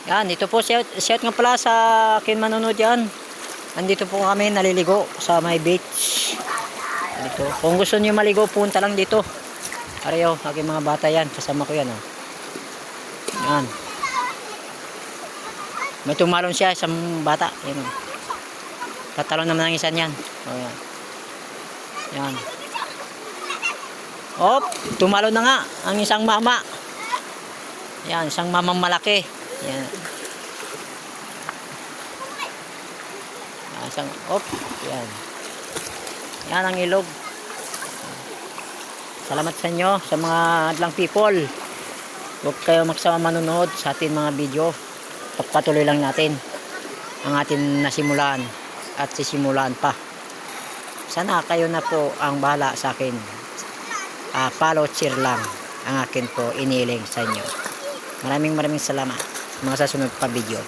Yan, dito po shout nga pala sa akin manonood yan. Nandito po kami naliligo sa may beach. Dito. Kung gusto niyo maligo, punta lang dito. Pareho, aking mga bata yan. Kasama ko yan. Oh. Yan. May tumalon siya, isang bata. Yan. Oh. Tatalon naman ang isa niyan. Oh, yan. Yan. Op, tumalon na nga ang isang mama. Yan, isang mamang malaki. Yan. Isang, op, yan. Yan ang ilog. Salamat sa inyo, sa mga adlang people. Huwag kayo magsama manonood sa ating mga video. Patuloy lang natin ang ating nasimulan at sisimulan pa. Sana kayo na po ang bahala sa akin. Follow, cheer lang ang akin po iniling sa inyo. Maraming salamat sa mga sasunod pa video.